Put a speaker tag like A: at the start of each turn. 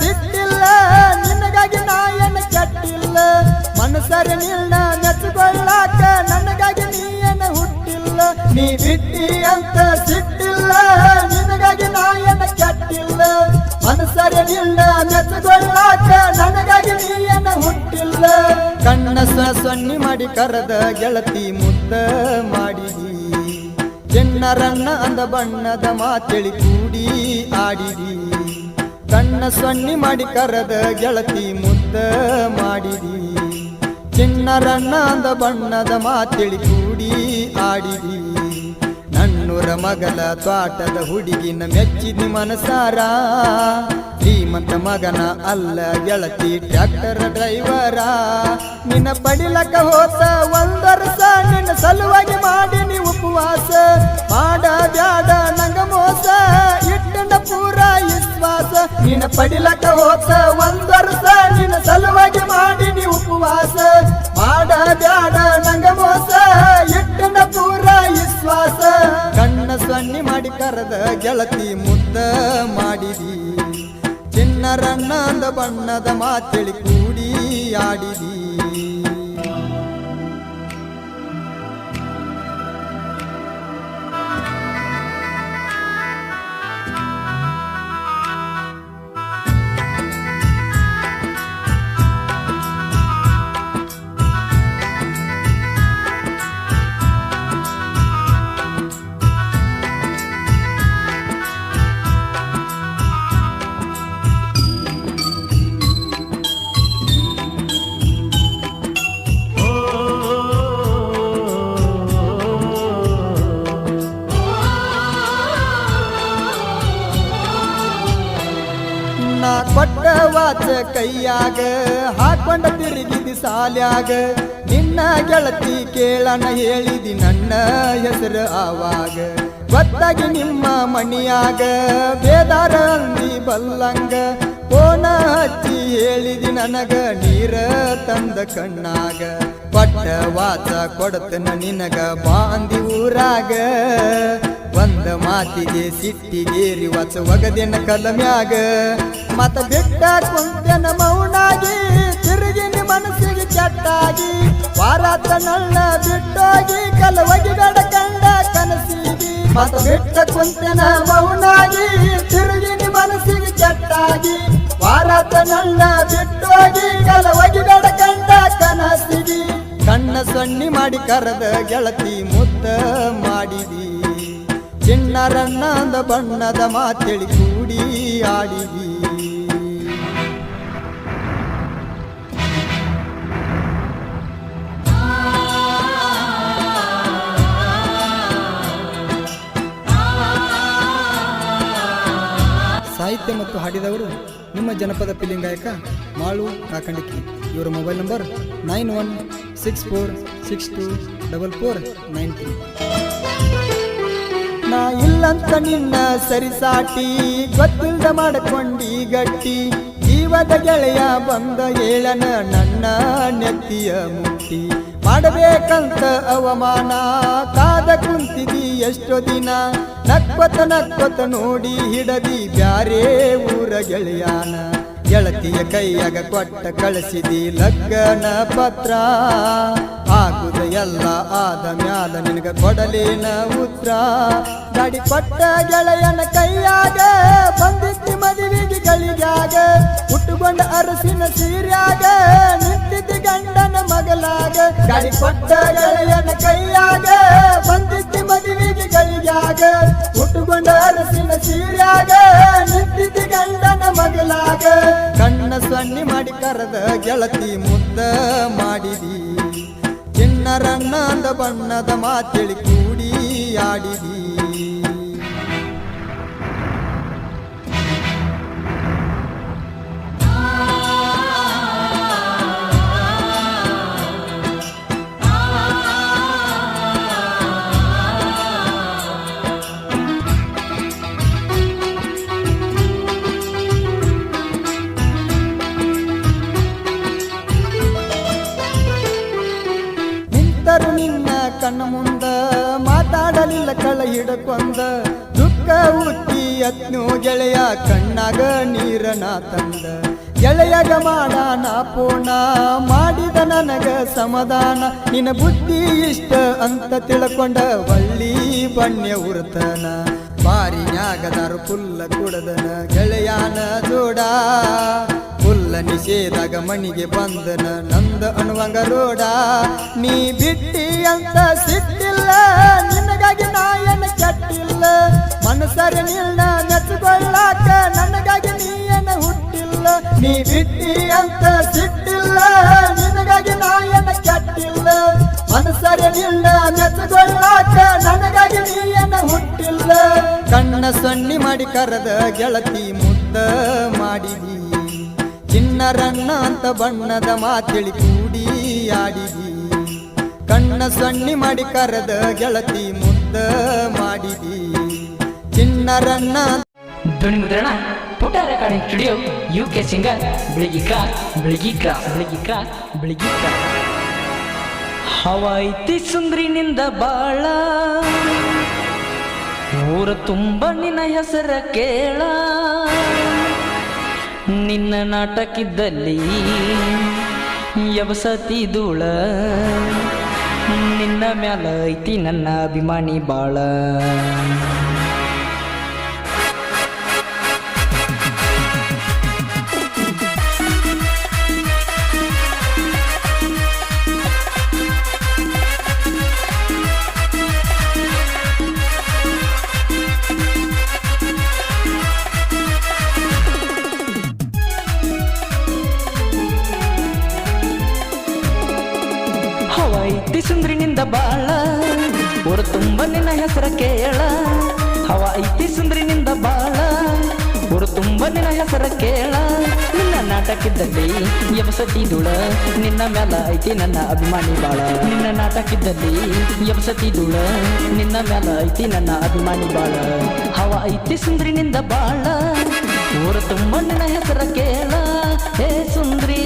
A: ಸಿಟ್ಟಿಲ್ಲ ನಿನಗಾಗಿ ನಾಯನ ಕೆಟ್ಟಿಲ್ಲ ಮನಸರಿ ನಿನ್ನ ಮೆಚ್ಚುಕೊಳ್ಳಾಕ ನನಗಾಗಿ ನೀಯನ ಹುಟ್ಟಿಲ್ಲ ನೀ ಬಿಟ್ಟಿ ಅಂತ ಸಿಟ್ಟಿಲ್ಲ ನಿನಗಾಗಿ ನಾಯನ ಕೆಟ್ಟಿಲ್ಲ ಮನಸರಿ ನಿನ್ನ ಮೆಚ್ಚುಕೊಳ್ಳಾಕ ನನಗಾಗಿ ನೀಯನ ಹುಟ್ಟಿಲ್ಲ ಕಣ್ಣ ಸೊನ್ನಿ ಮಾಡಿ ಕರೆದ ಗೆಳತಿ ಮುದ್ದ ಮಾಡಿದಿ ಚಿನ್ನರನ್ನ ಅಂದ ಬಣ್ಣದ ಮಾತೆಳಿ ಕೂಡಿ ಆಡಿದಿ ಕಣ್ಣ ಸೊನ್ನಿ ಮಾಡಿ ಕರೆದ ಗೆಳತಿ ಮುದ್ದ ಮಾಡಿದಿ ಚಿನ್ನರನ್ನ ಅಂದ ಬಣ್ಣದ ಮಾತೆಳಿ ಕೂಡಿ ಆಡಿದಿ ನನ್ನೂರ ಮಗಲ ತ್ವಾಟದ ಹುಡುಗಿನ ಮೆಚ್ಚಿದಿ ಮನಸಾರ ಶ್ರೀಮಂತ ಮಗನ ಅಲ್ಲ ಗೆಳತಿ ಟ್ರ್ಯಾಕ್ಟರ್ ಡ್ರೈವರ ನಿನ್ನ ಪಡಿಲಕ ಹೋತ ಒಂದರ್ಸ ನಿನ್ನ ಸಲುವಾಗಿ ಮಾಡಿನಿ ಉಪವಾಸ ಮಾಡ ಬ್ಯಾಡ ನಂಗ ಮೋಸ ಇಟ್ಟನ ಪೂರ ವಿಶ್ವಾಸ ನಿನ್ನ ಪಡಿಲಕ ಹೋತ ಒಂದರ್ಸ ನಿನ್ನ ಸಲುವಾಗಿ ಮಾಡಿನಿ ಉಪವಾಸ ಮಾಡ ಬ್ಯಾಡ ನಂಗ ಮೋಸ ಇಟ್ಟನ ಪೂರ ವಿಶ್ವಾಸ ಕಣ್ಣ ಸೊನ್ನಿ ಮಾಡಿ ಕರೆದ ಗೆಳತಿ ಮುದ್ದ ಮಾಡಿದಿ ಚಿನ್ನರನ್ನ ಅಂದ ಬಣ್ಣದ ಮಾತೆಳಿ ಕೂಡಿ ಆಡಿದಿ ನಾ ಕೊಟ್ಟ ವಾಚ ಕೈಯಾಗ ಹಾಕೊಂಡ ತಿರುಗಿದಿ ಸಾಲ್ಯಾಗ ನಿನ್ನ ಗೆಳತಿ ಕೇಳನ ಹೇಳಿದಿ ನನ್ನ ಹೆಸರು ಆವಾಗ ಗೊತ್ತಾಗಿ ನಿಮ್ಮ ಮಣಿಯಾಗ ಬೇದಾರ ಅಂದಿ ಬಲ್ಲಂಗ ಫೋನ ಹಚ್ಚಿ ಹೇಳಿದಿ ನನಗ ನೀರ ತಂದ ಕಣ್ಣಾಗ ಕೊಟ್ಟ ವಾಚ ಕೊಡತನ ನಿನಗ ಬಾಂದಿ ಊರಾಗ ಒಂದ ಮಾತಿಗೆ ಸಿಟ್ಟಿಗೇರಿ ವಚ ಒಗದಿನ ಕಲಮ್ಯಾಗ ಮತ ಬಿಟ್ಟ ಕುಂತೆನ ಮೌನಾಗಿ ತಿರುಗಿನ ಮನಸ್ಸಿಗೆ ಕೆಟ್ಟಾಗಿ ವಾರಾತ ನನ್ನ ಬಿಟ್ಟೋಗಿ ಕಲವಗಿ ಕಂಡ ಕನಸಿಗಿ ಮತ ಬಿಟ್ಟ ಕುಂತೆನ ಮೌನಾಗಿ ತಿರುಗಿನ ಮನಸ್ಸಿಗೆ ಕೆಟ್ಟಾಗಿ ವಾರಾತ ನನ್ನ ಬಿಟ್ಟೋಗಿ ಕಲವಗಿ ಕಂಡ ಕನಸಿಗಿ ಕಣ್ಣ ಸೊನ್ನಿ ಮಾಡಿ ಕರೆದ ಗೆಳತಿ ಮುದ್ದ ಮಾಡಿದಿ ಚಿನ್ನರನ್ನ ಅಂದ ಬಣ್ಣದ ಮಾತೆಳಿ ಕೂಡಿ ಆಡಿದಿ ಸಾಹಿತ್ಯ ಮತ್ತು ಹಾಡಿದವರು ನಿಮ್ಮ ಜನಪದ ಫಿಲಿಂ ಗಾಯಕ ಮಾಳು ಕಾಕಂಡಿಕಿ ಇವರ ಮೊಬೈಲ್ ನಂಬರ್ 9164624493 ನಾ ಇಲ್ಲಂತ ನಿನ್ನ ಸರಿಸಾಟಿ ಗೊತ್ತಿಲ್ದ ಮಾಡ್ಕೊಂಡಿ ಗಟ್ಟಿ ಜೀವದ ಗೆಳೆಯ ಬಂದ ಹೇಳನ ನನ್ನ ನೆತ್ತಿಯ ಮುಟ್ಟಿ ಮಾಡಬೇಕಂತ ಅವಮಾನ ಕಾದ ಕುಂತಿದಿ ಎಷ್ಟೋ ದಿನ ನಕ್ಕೊತ ನೋಡಿ ಹಿಡದಿ ಬ್ಯಾರೇ ಊರ ಗೆಳೆಯಾನ ಗೆಳತಿಯ ಕೈಯಾಗ ಕೊಟ್ಟ ಕಳಿಸಿದಿ ಲಗ್ನ ಪತ್ರ ಆಗುದ ಎಲ್ಲ ಆದ ಮ್ಯಾಲ ನಿನಗ ಕೊಡಲೇನ ಉತ್ರ ಗಾಡಿ ಕೊಟ್ಟ ಗೆಳೆಯನ ಕೈಯಾಗ ಬಂದಿತ್ತಿ ಮದುವೆಗೆ ಗಳಿಗಾಗ ಹುಟ್ಟುಕೊಂಡ ಅರಸಿನ ಸೀರ್ಯಾಗ ನಿಂತಿದ್ದಿ ಗಂಡನ ಮಗಲಾಗ ಗಾಡಿ ಕೊಟ್ಟ ಗೆಳೆಯನ ಕೈಯಾಗ ಬಂದಿತ್ತಿ ಮದುವೆಗೆ ಗಳಿಗಾಗ ಹುಟ್ಟುಕೊಂಡ ಅರಸಿನ ಸೀರ್ಯಾಗ ನಿಂತಿದ್ದಿ ಗಂಡನ ಮಗಲಾಗ ಕಣ್ಣ ಸೊನ್ನಿ ಮಾಡಿ ಕರೆದ ಗೆಳತಿ ಮುದ್ದ ಮಾಡಿದಿ ಚಿನ್ನರನ್ನ ಅಂದ ಬಣ್ಣದ ಮಾತೆಳಿ ಕೂಡಿ ಆಡಿದಿ ನಿನ್ನ ಕಣ್ಣ ಮುಂದ ಮಾತಾಡಲಿಲ್ಲ ಕಳ ಹಿಡಕೊಂದ ದುಃಖ ಹುಟ್ಟಿ ಯತ್ನು ಗೆಳೆಯ ಕಣ್ಣಾಗ ನೀರನ ತಂದ ಗೆಳೆಯಗ ಮಾಡಾನ ಪೂರ್ಣ ಮಾಡಿದ ನನಗ ಸಮಾಧಾನ ನಿನ್ನ ಬುದ್ಧಿ ಇಷ್ಟ ಅಂತ ತಿಳ್ಕೊಂಡ ಒಳ್ಳಿ ಬಣ್ಯ ಉರ್ತನ ಬಾರಿನ್ಯಾಗದಾರು ಪುಲ್ಲ ಕುಡದನ ಗೆಳೆಯಾನ ಜೋಡ ಪುಲ್ಲ ನಿಷೇಧಾಗ ಮಣಿಗೆ ಬಂದನ ನಂದ ಅಣುವಂಗ ರೋಡ ನೀ ಬಿಟ್ಟಿ ಅಂತ ಸಿಟ್ಟಿಲ್ಲ ನಿನಗಾಗಿ ನಾಯನ ಕೆಟ್ಟಿಲ್ಲ ಮನಸರ ನಿಲ್ನ ಮೆಚ್ಚುಕೊಳ್ಳಾಕ ನನಗಾಗಿ ನೀಯನ ಹುಟ್ಟಿಲ್ಲ ನೀ ಬಿಟ್ಟಿ ಅಂತ ಸಿಟ್ಟಿಲ್ಲ ನಿನಗಾಗಿ ನಾಯನ ಕೆಟ್ಟಿಲ್ಲ ಮನಸರ ನಿಲ್ನ ಮೆಚ್ಚುಕೊಳ್ಳಾಕ ನನಗಾಗಿ ನೀಯನ ಹುಟ್ಟಿಲ್ಲ ಕಣ್ಣ ಸೊನ್ನಿ ಮಾಡಿ ಕರೆದ ಗೆಳತಿ ಮುದ್ದ ಮಾಡಿದಿ ಚಿನ್ನರನ್ನ ಅಂತ ಬಣ್ಣದ ಮಾತಿಳಿ ಕೂಡಿ ಆಡಿದಿ ಕಣ್ಣ ಸೊನ್ನಿ ಮಾಡಿ ಕರೆದ ಗೆಳತಿ ಮುದ್ದ ಮಾಡಿದಿ ಚಿನ್ನರನ್ನ
B: ಧ್ವನಿ ಮುದ್ರಣ ಪುಟ ರೆಕಾರ್ಡಿಂಗ್ ಸ್ಟುಡಿಯೋ UK ಸಿಂಗರ್ ಬೆಳಗಿಕ ಹವಾಯ್ತಿ ಸುಂದ್ರಿನಿಂದ ಬಾಳ ಊರ ತುಂಬ ನಿನ್ನ ಹೆಸರ ಕೇಳ ನಿನ್ನ ನಾಟಕಿದ್ದಲ್ಲಿ ಯವಸತಿ ಧೂಳ ನಿನ್ನ ಮ್ಯಾಲ ಐತಿ ನನ್ನ ಅಭಿಮಾನಿ ಬಾಳ ಹವಾಯ್ತಿ ಸುಂದ್ರಿನಿಂದ ಬಾಳ ಊರ ತುಂಬ ನಿನ್ನ ಹೆಸರ ಕೇಳ ಹವಾಯ್ತಿ ಸುಂದ್ರಿನಿಂದ ಬಾಳ ಊರ ತುಂಬ ನಿನ್ನ ಹೆಸರ ಕೇಳ ನಿನ್ನ ನಾಟಕಿದ್ದಲ್ಲಿ ಯವಸತಿ ಧೂಳ ನಿನ್ನ ಮ್ಯಾಲ ಐತಿ ನನ್ನ ಅಭಿಮಾನಿ ಬಾಳ ನಿನ್ನ ನಾಟಕಿದ್ದಲ್ಲಿ ಯವಸತಿ ಧೂಳ ನಿನ್ನ ಮ್ಯಾಲ ಐತಿ ನನ್ನ ಅಭಿಮಾನಿ ಬಾಳ ಹವಾಯ್ತಿ ಸುಂದ್ರಿನಿಂದ ಬಾಳ ಊರ ತುಂಬ ನಿನ್ನ ಹೆಸರ ಕೇಳ ಹೇ ಸುಂದ್ರಿ